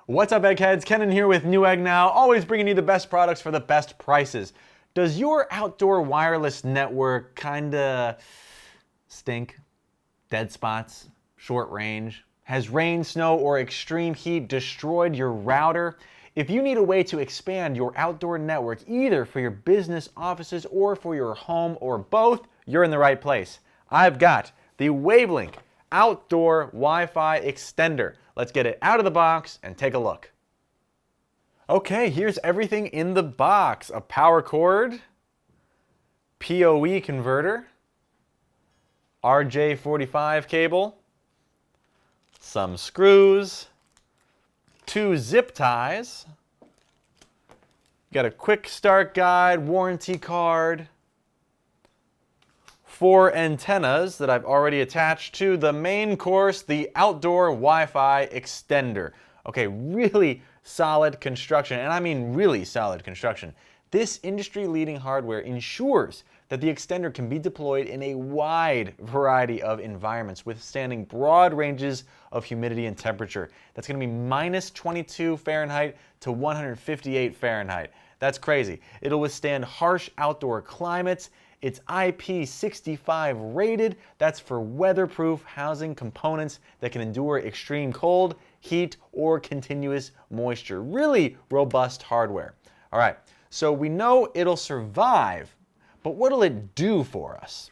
What's up, eggheads? Kenan here with Newegg now, always bringing you the best products for the best prices. Does your outdoor wireless network kinda stink? Dead spots? Short range? Has rain, snow, or extreme heat destroyed your router? If you need a way to expand your outdoor network, either for your business offices or for your home or both, you're in the right place. I've got the WAVLINK Outdoor Wi-Fi Extender. Let's get it out of the box and take a look. Okay, here's everything in the box. A power cord, PoE converter, RJ45 cable, some screws, 2 zip ties, got a quick start guide, warranty card, 4 antennas that I've already attached to the main course, the Outdoor Wi-Fi Extender. Okay, really solid construction, and I mean really solid construction. This industry-leading hardware ensures that the extender can be deployed in a wide variety of environments, withstanding broad ranges of humidity and temperature. That's going to be minus 22 Fahrenheit to 158 Fahrenheit. That's crazy. It'll withstand harsh outdoor climates. It's IP65 rated. That's for weatherproof housing components that can endure extreme cold, heat, or continuous moisture. Really robust hardware. All right, so we know it'll survive, but what'll it do for us?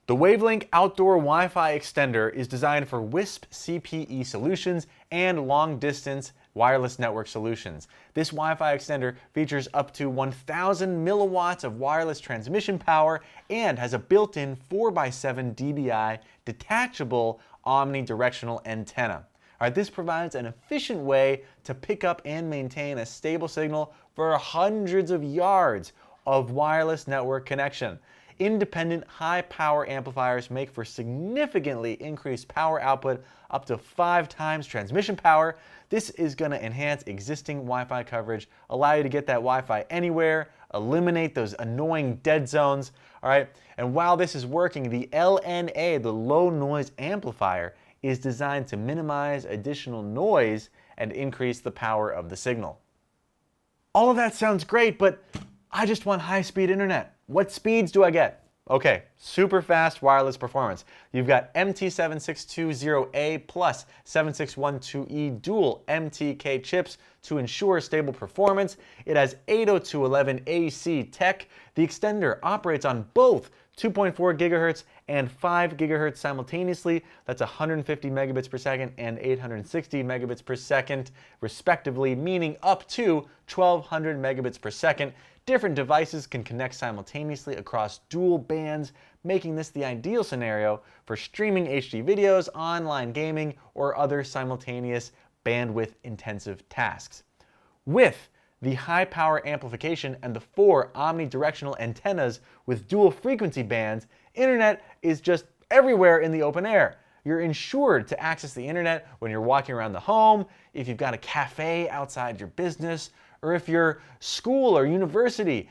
The WAVLINK Outdoor Wi-Fi Extender is designed for WISP CPE solutions and long-distance wireless network solutions. This Wi-Fi extender features up to 1,000 milliwatts of wireless transmission power and has a built-in 4x7 dBi detachable omnidirectional antenna. All right, this provides an efficient way to pick up and maintain a stable signal for hundreds of yards of wireless network connection. Independent high-power amplifiers make for significantly increased power output, up to 5 times transmission power. This is going to enhance existing Wi-Fi coverage, allow you to get that Wi-Fi anywhere, eliminate those annoying dead zones. All right, and while this is working, the LNA, the low noise amplifier, is designed to minimize additional noise and increase the power of the signal. All of that sounds great, but I just want high-speed internet. What speeds do I get? Okay, super fast wireless performance. You've got MT7620A plus 7612E dual MTK chips to ensure stable performance. It has 802.11 AC tech. The extender operates on both 2.4 gigahertz and 5 gigahertz simultaneously. That's 150 megabits per second and 860 megabits per second, respectively, meaning up to 1200 megabits per second. Different devices can connect simultaneously across dual bands, making this the ideal scenario for streaming HD videos, online gaming, or other simultaneous bandwidth-intensive tasks. With the high power amplification and the 4 omnidirectional antennas with dual frequency bands, internet is just everywhere in the open air. You're ensured to access the internet when you're walking around the home, if you've got a cafe outside your business, or if your school or university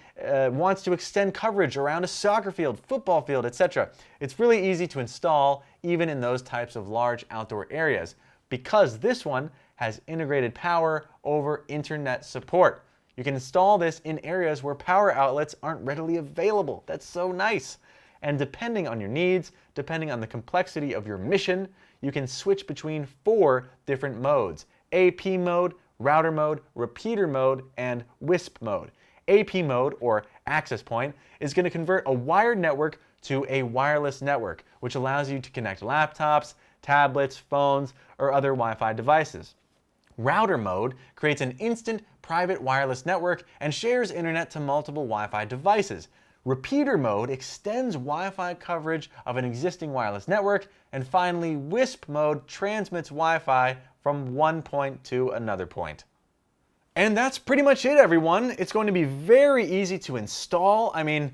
wants to extend coverage around a soccer field, football field, etc. It's really easy to install even in those types of large outdoor areas because this one has integrated power over internet support. You can install this in areas where power outlets aren't readily available. That's so nice. And depending on your needs, depending on the complexity of your mission, you can switch between 4 different modes: AP mode, router mode, repeater mode, and WISP mode. AP mode, or access point, is going to convert a wired network to a wireless network, which allows you to connect laptops, tablets, phones, or other Wi-Fi devices. Router mode creates an instant private wireless network and shares internet to multiple Wi-Fi devices. Repeater mode extends Wi-Fi coverage of an existing wireless network. And finally, WISP mode transmits Wi-Fi from one point to another point. And that's pretty much it, everyone. It's going to be very easy to install. I mean,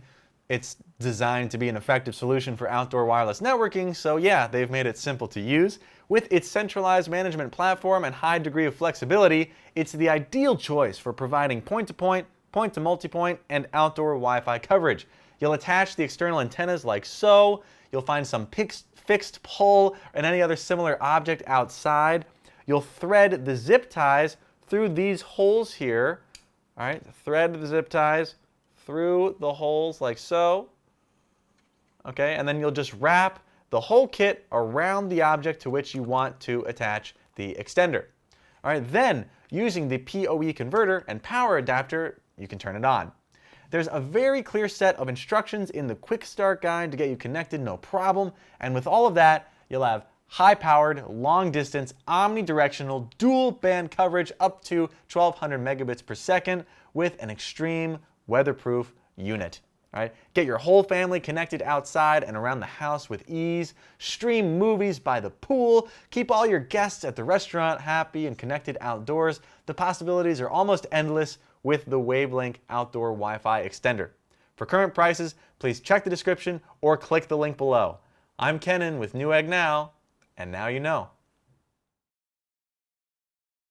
it's designed to be an effective solution for outdoor wireless networking, so yeah, they've made it simple to use. With its centralized management platform and high degree of flexibility, it's the ideal choice for providing point-to-point, point-to-multipoint, and outdoor Wi-Fi coverage. You'll attach the external antennas like so. You'll find some fixed pole and any other similar object outside. you'll thread the zip ties through these holes here. All right, thread the zip ties through the holes like so. Okay, and then you'll just wrap the whole kit around the object to which you want to attach the extender. All right, then using the PoE converter and power adapter, you can turn it on. There's a very clear set of instructions in the quick start guide to get you connected, no problem. And with all of that, you'll have high-powered, long-distance, omnidirectional, dual-band coverage up to 1200 megabits per second with an extreme weatherproof unit. All right? Get your whole family connected outside and around the house with ease. Stream movies by the pool. Keep all your guests at the restaurant happy and connected outdoors. The possibilities are almost endless with the WAVLINK Outdoor Wi-Fi Extender. For current prices, please check the description or click the link below. I'm Kenan with Newegg Now, and now you know.